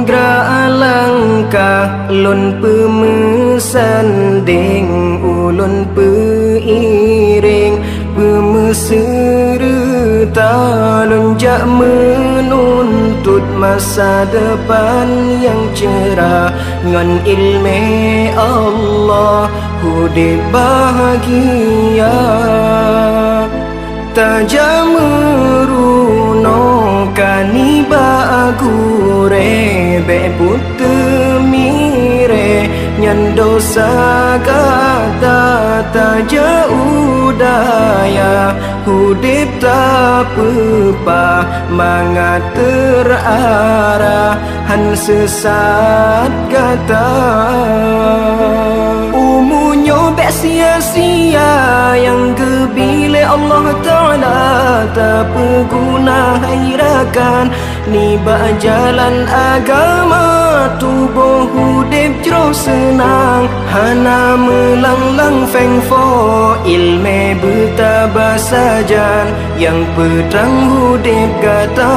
gerak langkah lun pemusanding ulun peiring pemeserta lunjak menuntut masa depan yang cerah ngan ilmu Allah hudib bahagia taja meruno kaniba agure be putemire nyan dosa kata taja udaya hudib tak pepa mangat terarah han sesat kata umunyo be sia-sia yang kebile Allah Ta'ala tak berguna hairakan niba jalan agama tubuh hudib jero senang hana melanglang fengfo ilme bertabah sajan yang pedang hudib kata